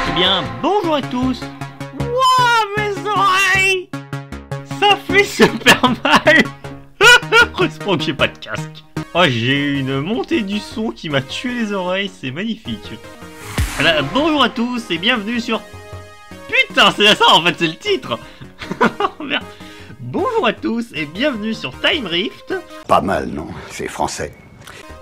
Eh bien, bonjour à tous. Wouah, mes oreilles, ça fait super mal. Heureusement que j'ai pas de casque. Oh, j'ai eu une montée du son qui m'a tué les oreilles, c'est magnifique. Alors, bonjour à tous et bienvenue sur... Putain, c'est ça en fait, c'est le titre. Merde. Bonjour à tous et bienvenue sur Time Rift. Pas mal, non? C'est français.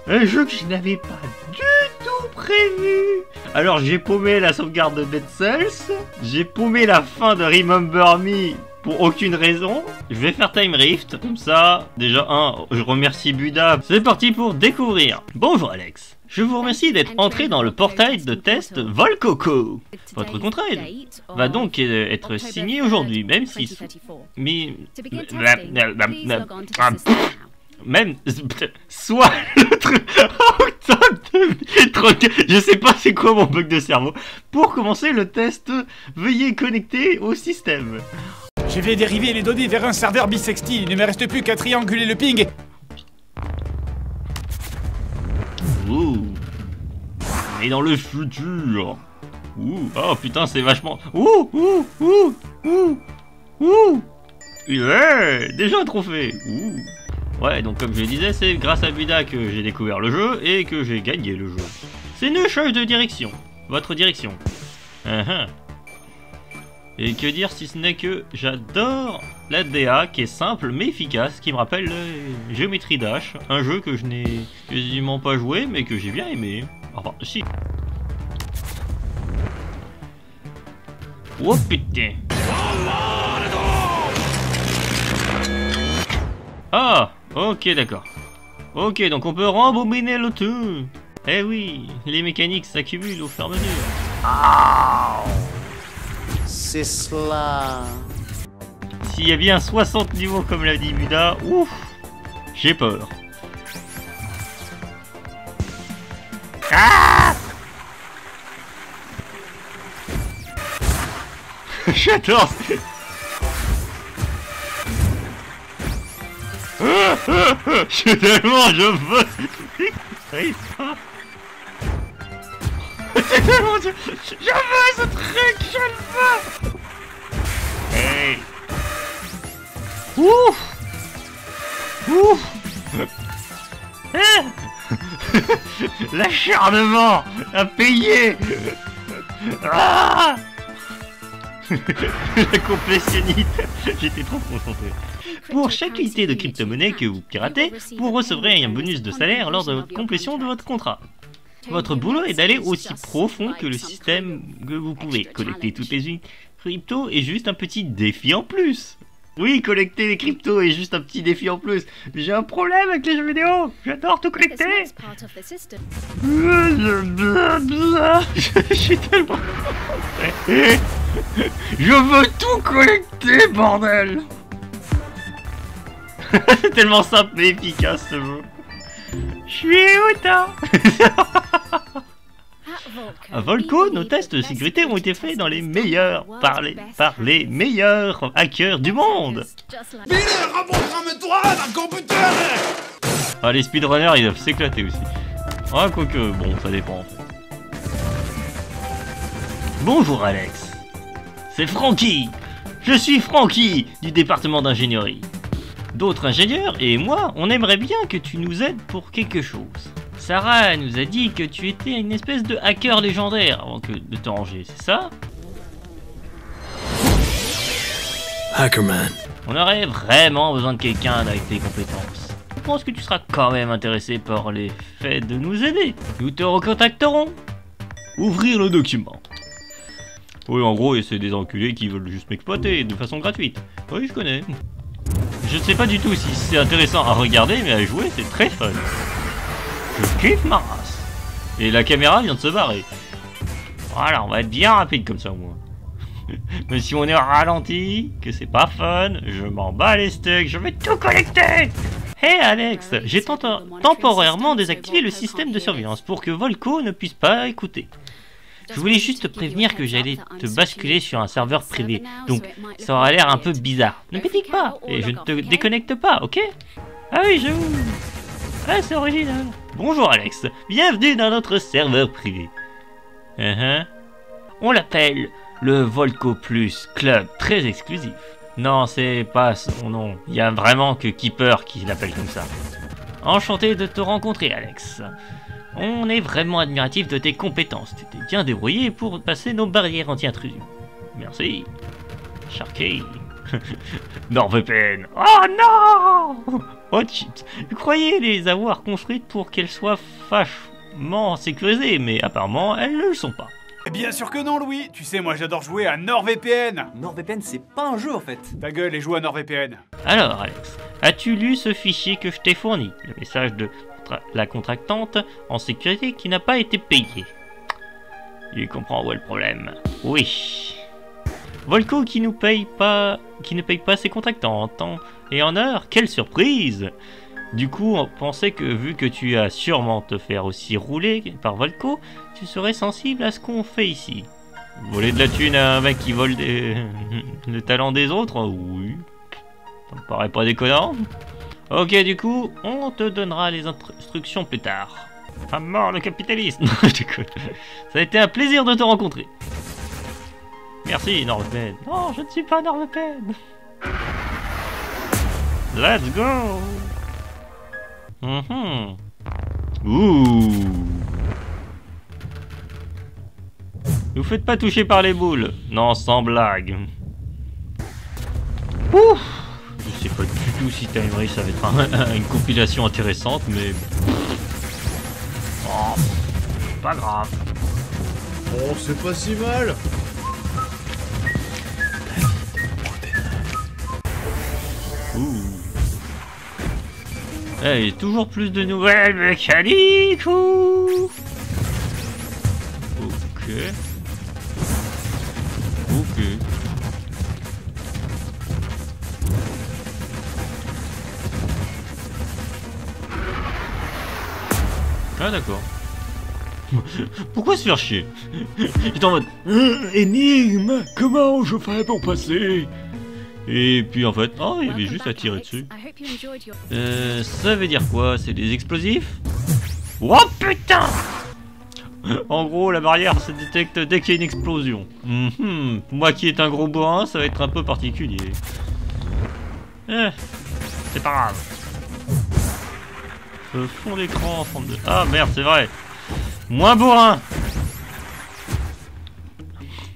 Un jeu que je n'avais pas du tout prévu. Alors j'ai paumé la sauvegarde de Dead Cells, j'ai paumé la fin de Remember Me pour aucune raison. Je vais faire Time Rift, comme ça, déjà je remercie Buda. C'est parti pour découvrir. Bonjour Alex. Je vous remercie d'être entré dans le portail de test Volcoco. Votre contrat va donc être signé aujourd'hui, même si... Même soit le truc je sais pas c'est quoi mon bug de cerveau. Pour commencer le test, veuillez connecter au système. Je vais dériver les données vers un serveur bisextile. Il ne me reste plus qu'à trianguler le ping. Ouh. On est dans le futur. Ouh. Oh putain c'est vachement... Yeah, déjà un trophée. Ouh. Ouais, donc comme je le disais, c'est grâce à Buda que j'ai découvert le jeu et que j'ai gagné le jeu. C'est une change de direction. Votre direction. Et que dire si ce n'est que j'adore la DA qui est simple mais efficace, qui me rappelle Geometry Dash, un jeu que je n'ai quasiment pas joué mais que j'ai bien aimé. Enfin, si. Oh putain. Ah, ok d'accord. Ok, donc on peut rembobiner le tout. Eh oui, les mécaniques s'accumulent au fur et à mesure. Ah, c'est cela. S'il y a bien 60 niveaux comme l'a dit Buda, ouf, j'ai peur. Ah. J'adore. Je veux c'est tellement je veux ce truc, je le veux. Hey. Ouf. Ouf. L'acharnement à payer. Ah. La complétionniste. J'étais trop concentré. Pour chaque unité de crypto-monnaie que vous piratez, vous recevrez un bonus de salaire lors de votre complétion de votre contrat. Votre boulot est d'aller aussi profond que le système que vous pouvez. Collecter toutes les cryptos est juste un petit défi en plus. Oui, collecter les cryptos est juste un petit défi en plus. J'ai un problème avec les jeux vidéo. J'adore tout collecter. Je suis tellement... Je veux tout collecter, bordel. C'est tellement simple et efficace ce jeu. Je suis autant. À Volco, nos tests de sécurité ont été faits dans les meilleurs, par les meilleurs hackers du monde. Ah, les speedrunners ils doivent s'éclater aussi. Ah, quoique, bon, ça dépend en fait. Bonjour Alex. C'est Francky. Je suis Francky du département d'ingénierie. D'autres ingénieurs et moi, on aimerait bien que tu nous aides pour quelque chose. Sarah nous a dit que tu étais une espèce de hacker légendaire avant de te ranger, c'est ça? Hackerman. On aurait vraiment besoin de quelqu'un avec tes compétences. Je pense que tu seras quand même intéressé par les faits de nous aider. Nous te recontacterons. Ouvrir le document. Oui, en gros, c'est des enculés qui veulent juste m'exploiter de façon gratuite. Oui, je connais. Je ne sais pas du tout si c'est intéressant à regarder, mais à jouer, c'est très fun. Je kiffe ma race. Et la caméra vient de se barrer. Voilà, on va être bien rapide comme ça, au moins. Mais si on est ralenti, que c'est pas fun, je m'en bats les steaks, je vais tout collecter. Hey Alex, j'ai temporairement désactivé le système de surveillance pour que Volco ne puisse pas écouter. Je voulais juste te prévenir que j'allais te basculer sur un serveur privé, donc ça aura l'air un peu bizarre. Ne panique pas, et je ne te déconnecte pas, ok? Ah oui, j'avoue. Ah, c'est original. Bonjour Alex, bienvenue dans notre serveur privé. On l'appelle le Volco Plus Club, très exclusif. Non, c'est pas son nom. Il y a vraiment que Keeper qui l'appelle comme ça. Enchanté de te rencontrer, Alex. On est vraiment admiratif de tes compétences. Tu t'es bien débrouillé pour passer nos barrières anti-intrusion. Merci. Sharky. NordVPN. Oh non! Oh shit. Vous croyez les avoir construites pour qu'elles soient vachement sécurisées, mais apparemment elles ne le sont pas. Bien sûr que non, Louis. Tu sais, moi j'adore jouer à NordVPN. NordVPN, c'est pas un jeu en fait. Ta gueule et joue à NordVPN. Alors, Alex, as-tu lu ce fichier que je t'ai fourni? Le message de la contractante en sécurité qui n'a pas été payée. Il comprend où est le problème. Oui. Volco qui ne paye pas ses contractants en temps et en heure. Quelle surprise! Du coup, on pensait que vu que tu as sûrement te faire aussi rouler par Volco, tu serais sensible à ce qu'on fait ici. Voler de la thune à un mec qui vole le talent des autres? Oui. Ça me paraît pas déconnant. Ok, du coup, on te donnera les instructions plus tard. À mort le capitalisme. Je déconne. Ça a été un plaisir de te rencontrer. Merci, NordVPN. Non, je ne suis pas NordVPN. Let's go. Ouh. Vous faites pas toucher par les boules. Non, sans blague. Ouf. Je sais pas du tout si Time Race ça va être une compilation intéressante, mais... Oh, pas grave. Oh, c'est pas si mal. Ouh. Hey, toujours plus de nouvelles mécaniques. Ouh. Ok. Ok. Ah d'accord. Pourquoi se faire chier? J'étais en mode énigme, comment je fais pour passer? Et puis en fait, oh, il y avait juste à tirer dessus. Ça veut dire quoi? C'est des explosifs? Oh putain! En gros, la barrière se détecte dès qu'il y a une explosion. Moi qui est un gros bourrin, ça va être un peu particulier. C'est pas grave. Fond d'écran en forme de... Ah merde, c'est vrai. Moins bourrin.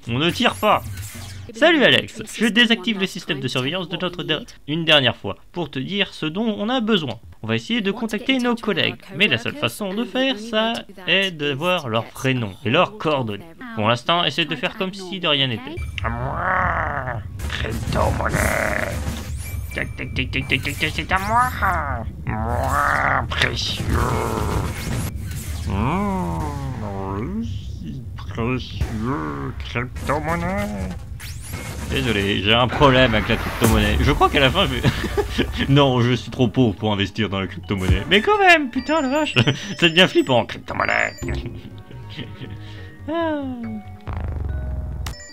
On ne tire pas. Salut Alex, je désactive le système de surveillance de notre une dernière fois pour te dire ce dont on a besoin. On va essayer de contacter nos collègues, mais la seule façon de faire ça est de voir leur prénom et leurs coordonnées. Pour l'instant, essaie de faire comme si de rien n'était. À moi, crypto-monnaie. Tac tac tac tac tac tac, c'est à moi. Moi, précieux. Précieux, crypto-monnaie. Désolé, j'ai un problème avec la crypto-monnaie. Je crois qu'à la fin, je vais... Non, je suis trop pauvre pour investir dans la crypto-monnaie. Mais quand même, putain, la vache. C'est bien flippant, crypto-monnaie.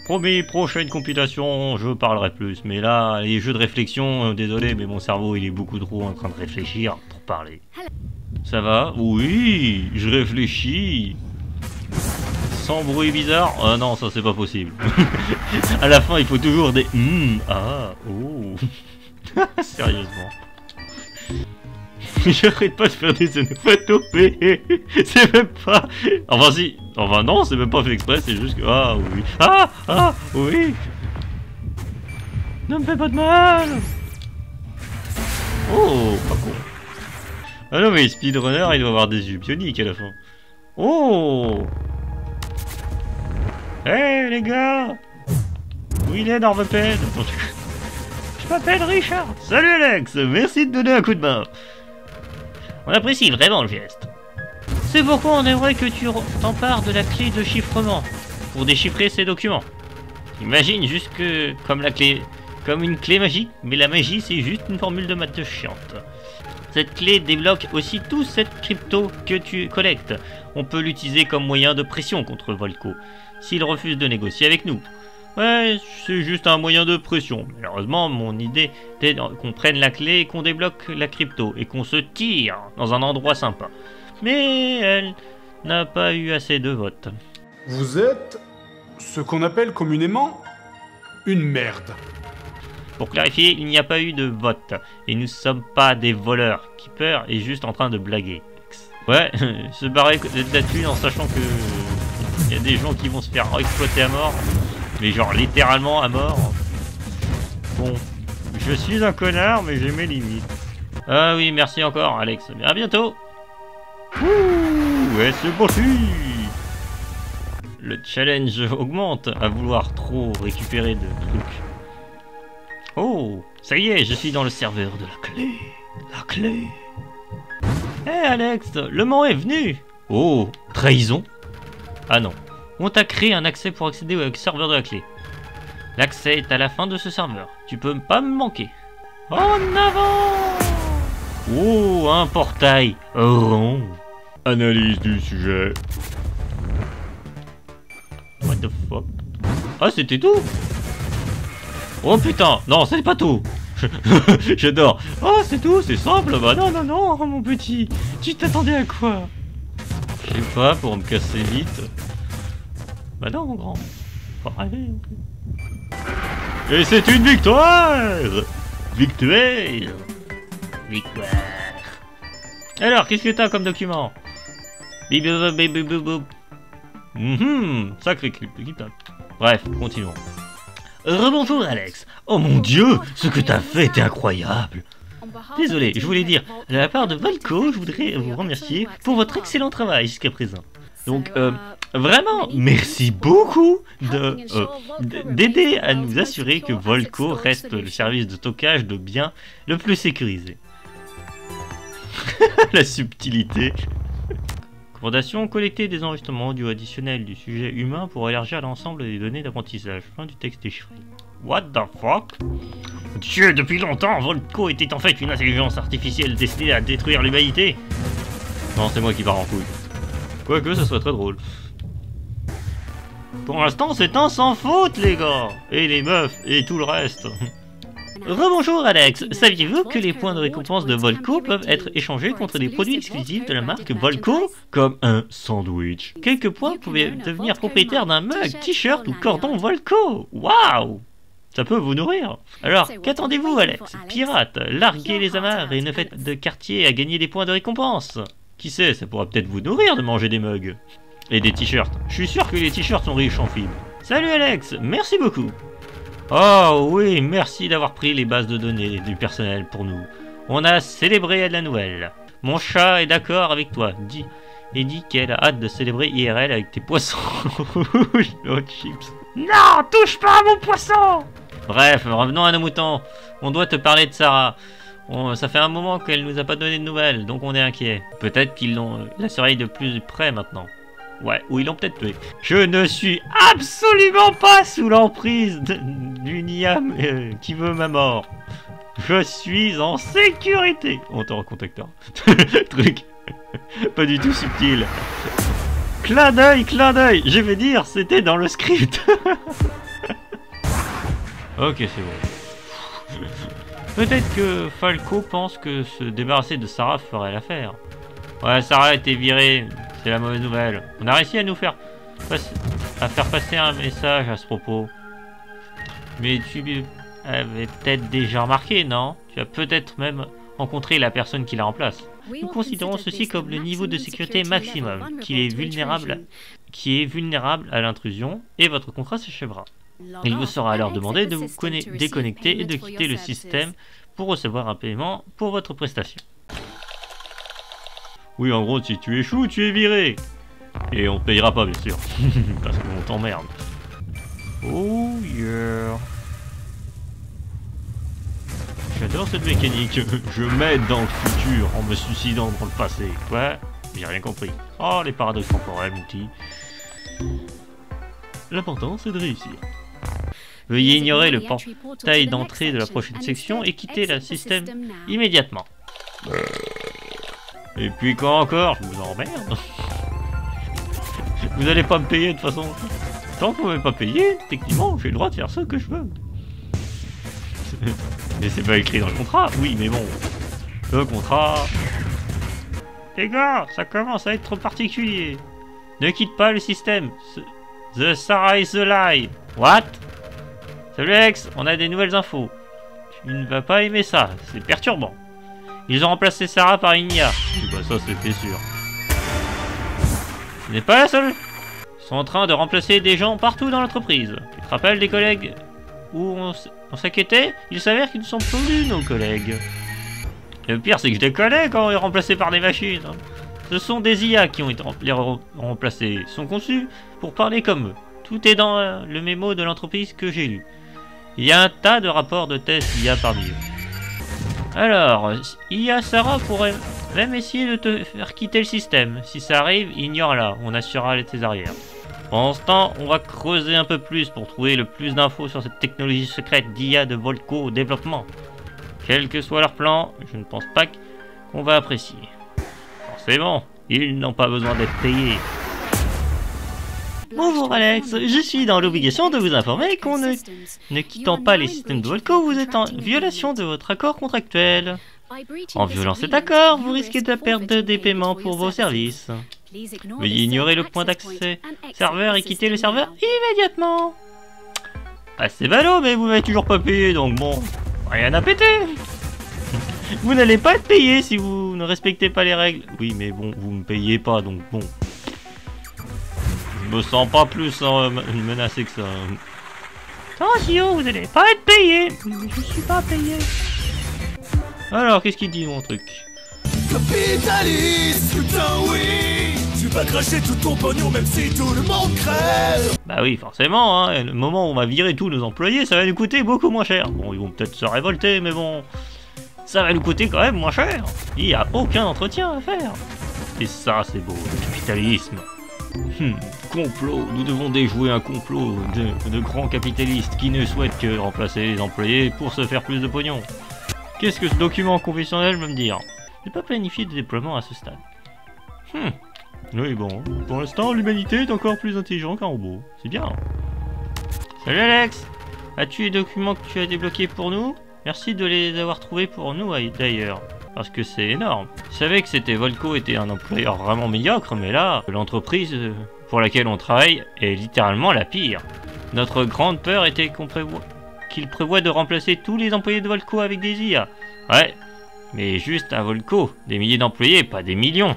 Promis, prochaine compilation, je parlerai plus. Mais là, les jeux de réflexion, désolé, mais mon cerveau, il est beaucoup trop en train de réfléchir pour parler. Ça va? Oui, je réfléchis. Sans bruit bizarre? Ah non, ça c'est pas possible. À la fin, il faut toujours des ah, oh. Sérieusement. J'arrête pas de faire des onomatopées. C'est même pas... Enfin si... Enfin non, c'est même pas fait exprès, c'est juste que... Ah oui. Ah oui. Ne me fais pas de mal. Oh, pas con. Ah non mais Speedrunner, il doit avoir des yeux bioniques à la fin. Oh. Hey les gars. Où il est NordVPN? Je m'appelle Richard. Salut Alex, merci de donner un coup de main. On apprécie vraiment le geste. C'est pourquoi on aimerait que tu t'empares de la clé de chiffrement pour déchiffrer ces documents. Imagine juste que comme une clé magique, mais la magie c'est juste une formule de maths chiante. Cette clé débloque aussi toute cette crypto que tu collectes. On peut l'utiliser comme moyen de pression contre Volco, s'il refuse de négocier avec nous. Ouais, c'est juste un moyen de pression. Malheureusement, mon idée était qu'on prenne la clé et qu'on débloque la crypto et qu'on se tire dans un endroit sympa. Mais elle n'a pas eu assez de votes. Vous êtes Ce qu'on appelle communément une merde. Pour clarifier, il n'y a pas eu de vote. Et nous sommes pas des voleurs. Keeper est juste en train de blaguer. Ouais, se barrer de la thune en sachant que il y a des gens qui vont se faire exploiter à mort. Mais genre littéralement à mort. Bon, je suis un connard, mais j'ai mes limites. Ah oui, merci encore Alex. À bientôt. Ouh, ouais, c'est parti. Le challenge augmente à vouloir trop récupérer de trucs. Oh, ça y est, je suis dans le serveur de la clé. La clé. Hé Alex, le moment est venu. Oh, trahison. Ah non, on t'a créé un accès pour accéder au serveur de la clé. L'accès est à la fin de ce serveur. Tu peux pas me manquer. En avant. Oh, un portail rond. Analyse du sujet. What the fuck? Ah, c'était tout? Oh putain, non, c'est pas tout. J'adore. Oh, c'est tout, c'est simple. Bah non, non, non, mon petit. Tu t'attendais à quoi? Je sais pas, pour me casser vite. Bah non, mon grand. Faut rêver. Et c'est une victoire. Victoire. Victoire. Alors, qu'est-ce que t'as comme document? Sacré clip. Bref, continuons. Rebonjour Alex. Oh mon dieu, ce que t'as fait est incroyable. Désolé, je voulais dire, de la part de Volko, je voudrais vous remercier pour votre excellent travail jusqu'à présent. Donc, vraiment, merci beaucoup d'aider à nous assurer que Volko reste le service de stockage de biens le plus sécurisé. La subtilité. Recommandation, collecter des enregistrements audio additionnels du sujet humain pour élargir l'ensemble des données d'apprentissage. Fin du texte déchiffré. What the fuck? Dieu, depuis longtemps, Volko était en fait une intelligence artificielle destinée à détruire l'humanité. Non, c'est moi qui pars en couille. Quoique, ça serait très drôle. Pour l'instant, c'est un sans faute, les gars. Et les meufs, et tout le reste. Rebonjour Alex, saviez-vous que les points de récompense de Volko peuvent être échangés contre des produits exclusifs de la marque Volko, comme un sandwich? Quelques points pouvaient devenir propriétaires d'un mug, t-shirt ou cordon Volko. Waouh! Ça peut vous nourrir. Alors, qu'attendez-vous Alex? Pirate, larguez les amarres et ne faites de quartier à gagner des points de récompense. Qui sait, ça pourra peut-être vous nourrir de manger des mugs. Et des t-shirts. Je suis sûr que les t-shirts sont riches en fibres. Salut Alex, merci beaucoup. Oh oui, merci d'avoir pris les bases de données du personnel pour nous. On a célébré la nouvelle. Mon chat est d'accord avec toi. Dit qu'elle a hâte de célébrer IRL avec tes poissons. Chips. Non, touche pas à mon poisson. Bref, revenons à nos moutons. On doit te parler de Sarah. Ça fait un moment qu'elle nous a pas donné de nouvelles, donc on est inquiet. Peut-être qu'ils l'ont la surveille de plus près maintenant. Ouais, ou ils l'ont peut-être tué. Je ne suis absolument pas sous l'emprise d'une IA qui veut ma mort. Je suis en sécurité. On te recontactera. Truc pas du tout subtil. Clin d'œil, je vais dire, c'était dans le script. Ok, c'est bon. Peut-être que Falco pense que se débarrasser de Sarah ferait l'affaire. Ouais, Sarah a été virée. C'est la mauvaise nouvelle. On a réussi à nous faire passer un message à ce propos. Mais tu avais peut-être déjà remarqué, non? Tu as peut-être même rencontré la personne qui la remplace. Nous considérons ceci comme le niveau de sécurité maximum, qui est vulnérable à l'intrusion, et votre contrat s'achèvera. Il vous sera alors demandé de vous déconnecter et de quitter le système pour recevoir un paiement pour votre prestation. Oui, en gros, si tu échoues, tu es viré. Et on te payera pas, bien sûr. Parce qu'on t'emmerde. Oh yeah. J'adore cette mécanique. Je m'aide dans le futur en me suicidant dans le passé. Ouais, j'ai rien compris. Oh, les paradoxes temporels, outil. L'important, c'est de réussir. Veuillez ignorer le portail d'entrée de la prochaine section et quitter le système immédiatement. Et puis quand encore, je vous emmerde. Vous allez pas me payer de toute façon. Tant que vous m'avez pas payé, techniquement, j'ai le droit de faire ce que je veux. Mais c'est pas écrit dans le contrat. Oui, mais bon. Le contrat... Les gars, ça commence à être trop particulier. Ne quitte pas le système. The Sarah is a lie. What? Salut Alex, on a des nouvelles infos. Tu ne vas pas aimer ça, c'est perturbant. Ils ont remplacé Sarah par une IA. Bah ça c'était sûr. Tu n'es pas la seule. Ils sont en train de remplacer des gens partout dans l'entreprise. Tu te rappelles des collègues où on s'inquiétait? Il s'avère qu'ils ne sont plus nos collègues. Et le pire c'est que je les connais quand on est remplacé par des machines. Ce sont des IA qui ont été remplacés. Ils sont conçus pour parler comme eux. Tout est dans le mémo de l'entreprise que j'ai lu. Il y a un tas de rapports de tests IA parmi eux. Alors, IA Sarah pourrait même essayer de te faire quitter le système. Si ça arrive, ignore-la. On assurera tes arrières. Pendant ce temps, on va creuser un peu plus pour trouver le plus d'infos sur cette technologie secrète d'IA de Volko au développement. Quel que soit leur plan, je ne pense pas qu'on va apprécier. Forcément, ils n'ont pas besoin d'être payés. Bonjour Alex, je suis dans l'obligation de vous informer qu'en ne quittant pas les systèmes de Volko, vous êtes en violation de votre accord contractuel. En violant cet accord, vous risquez de perdre des paiements pour vos services. Veuillez ignorer le point d'accès serveur et quitter le serveur immédiatement. Ah, c'est ballot, mais vous m'avez toujours pas payé, donc bon, rien à péter. Vous n'allez pas être payé si vous ne respectez pas les règles. Oui, mais bon, vous me payez pas, donc bon. Je me sens pas plus menacé que ça. Attention, vous n'allez pas être payé. Je suis pas payé. Alors, qu'est-ce qu'il dit mon truc? Capitaliste, putain oui. Tu vas cracher tout ton pognon même si tout le monde crève. Bah oui, forcément, hein. Le moment où on va virer tous nos employés, ça va nous coûter beaucoup moins cher. Bon, ils vont peut-être se révolter, mais bon, ça va nous coûter quand même moins cher. Il n'y a aucun entretien à faire. Et ça, c'est beau, le capitalisme. Complot, nous devons déjouer un complot de grands capitalistes qui ne souhaitent que remplacer les employés pour se faire plus de pognon. Qu'est-ce que ce document confessionnel veut me dire? J'ai pas planifié de déploiement à ce stade. Oui bon, pour l'instant l'humanité est encore plus intelligente qu'un robot, c'est bien. Salut Alex, as-tu les documents que tu as débloqués pour nous? Merci de les avoir trouvés pour nous d'ailleurs, parce que c'est énorme. Je savais que Volko était un employeur vraiment médiocre, mais là, l'entreprise pour laquelle on travaille est littéralement la pire. Notre grande peur était qu'il prévoit de remplacer tous les employés de Volko avec des IA. Ouais, mais juste à Volko, des milliers d'employés, pas des millions.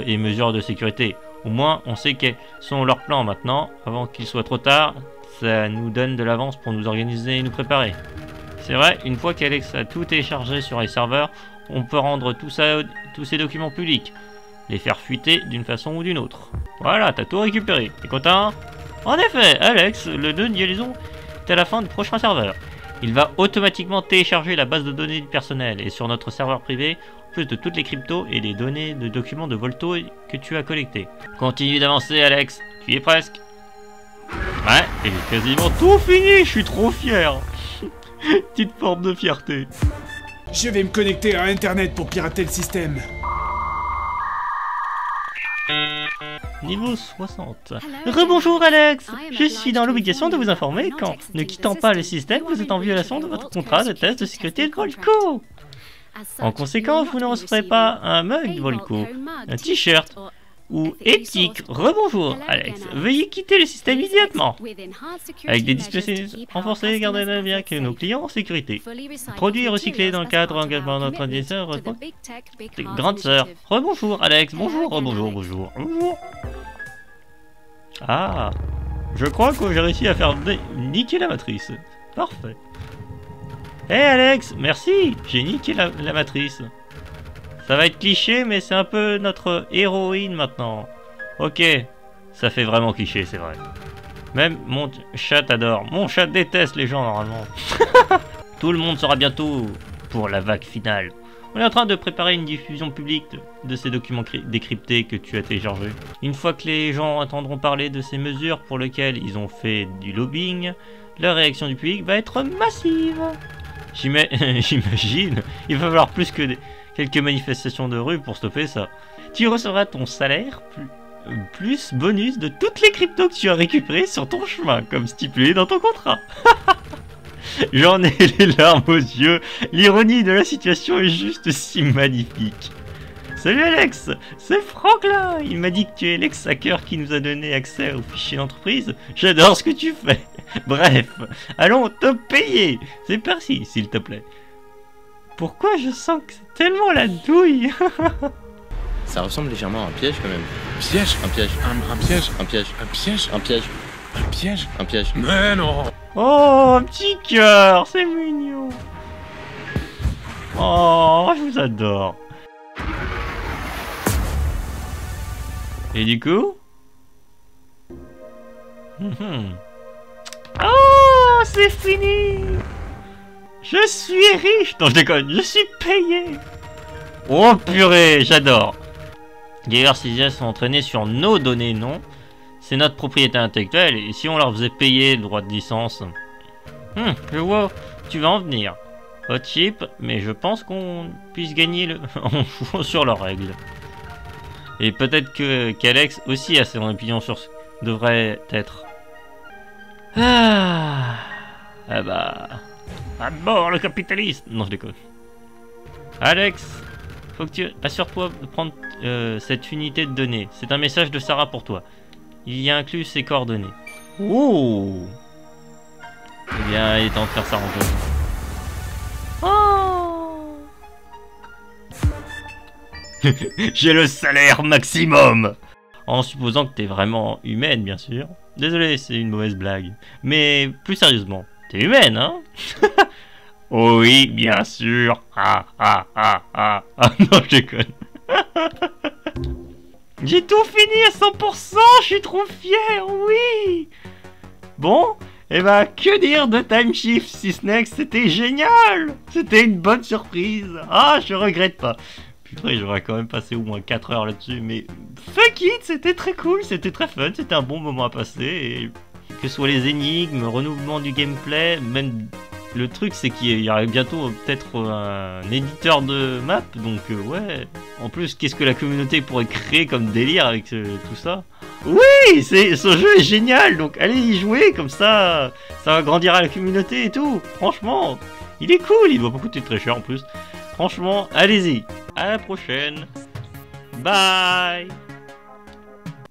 Et mesures de sécurité. Au moins, on sait quels sont leurs plans maintenant, avant qu'il soit trop tard. Ça nous donne de l'avance pour nous organiser et nous préparer. C'est vrai, une fois qu'Alex a tout téléchargé sur les serveurs, on peut rendre tous ces documents publics, les faire fuiter d'une façon ou d'une autre. Voilà, t'as tout récupéré. T'es content? En effet, Alex, le nœud de liaison est à la fin du prochain serveur. Il va automatiquement télécharger la base de données du personnel et sur notre serveur privé, en plus de toutes les cryptos et les données de documents de Volto que tu as collectés. Continue d'avancer, Alex. Tu y es presque. Ouais, et j'ai quasiment tout fini. Je suis trop fier. Petite forme de fierté. Je vais me connecter à Internet pour pirater le système. Niveau 60. Rebonjour Alex. Je suis dans l'obligation de vous informer qu'en ne quittant pas le système, vous êtes en violation de votre contrat de test de sécurité de Volko. En conséquence, vous ne recevrez pas un mug Volko, un t-shirt ou éthique. Rebonjour Alex. Veuillez quitter le système immédiatement. Avec des dispositifs renforcés, gardez bien que nos clients en sécurité. Produits recyclés dans le cadre d'engagement de notre éditeur. Grande sœur. Rebonjour Alex. Bonjour, rebonjour, bonjour. Bonjour. Ah, je crois que j'ai réussi à faire niquer la matrice. Parfait. Hé Alex, merci. J'ai niqué la matrice. Ça va être cliché, mais c'est un peu notre héroïne maintenant. Ok, ça fait vraiment cliché, c'est vrai. Même mon chat adore. Mon chat déteste les gens normalement. Tout le monde saura bientôt pour la vague finale. On est en train de préparer une diffusion publique de ces documents décryptés que tu as téléchargés. Une fois que les gens entendront parler de ces mesures pour lesquelles ils ont fait du lobbying, la réaction du public va être massive. J'imagine, il va falloir plus que quelques manifestations de rue pour stopper ça. Tu recevras ton salaire plus bonus de toutes les cryptos que tu as récupérées sur ton chemin, comme stipulé dans ton contrat. J'en ai les larmes aux yeux. L'ironie de la situation est juste si magnifique. Salut Alex, c'est Franck là. Il m'a dit que tu es l'ex-hacker qui nous a donné accès aux fichiers d'entreprise. J'adore ce que tu fais. Bref, allons te payer. C'est parti, s'il te plaît. Pourquoi je sens que c'est tellement la douille? Ça ressemble légèrement à un piège quand même. Piège. Un piège. Un piège. Un piège. Un piège. Un piège. Un piège. Un piège. Mais non. Oh, un petit cœur, c'est mignon. Oh, je vous adore. Et du coup Oh, c'est fini. Je suis riche. Non, je déconne, je suis payé. Oh purée, j'adore. Gaillard Cisia sont entraînés sur nos données, non? C'est notre propriété intellectuelle, et si on leur faisait payer le droit de licence... je vois, tu vas en venir. Hot chip, mais je pense qu'on puisse gagner en jouant sur leurs règles. Et peut-être qu'Alex aussi a son opinion sur ce que devrait être. Ah bah... À mort le capitaliste. Non, je déconne. Alex, faut que tu... Assure-toi de prendre cette unité de données. C'est un message de Sarah pour toi. Il y a inclus ses coordonnées. Oh. Eh bien, il est temps de faire ça en jeu. Oh. J'ai le salaire maximum. En supposant que t'es vraiment humaine, bien sûr. Désolé, c'est une mauvaise blague. Mais plus sérieusement, t'es humaine, hein? Oh oui, bien sûr. Ah, non, je déconne. J'ai tout fini à 100%, je suis trop fier, oui. Bon, et bah, que dire de Time Shift si ce n'est que c'était génial. C'était une bonne surprise. Ah, je regrette pas. Putain, j'aurais quand même passé au moins 4 heures là-dessus, mais fuck it, c'était très cool, c'était très fun, c'était un bon moment à passer. Et que ce soit les énigmes, le renouvellement du gameplay, même... Le truc, c'est qu'il y aura bientôt peut-être un éditeur de map, donc ouais. En plus, qu'est-ce que la communauté pourrait créer comme délire avec tout ça? Oui, ce jeu est génial, donc allez y jouer, comme ça va grandir à la communauté et tout. Franchement, il est cool, il doit pas coûter très cher en plus. Franchement, allez-y. À la prochaine. Bye.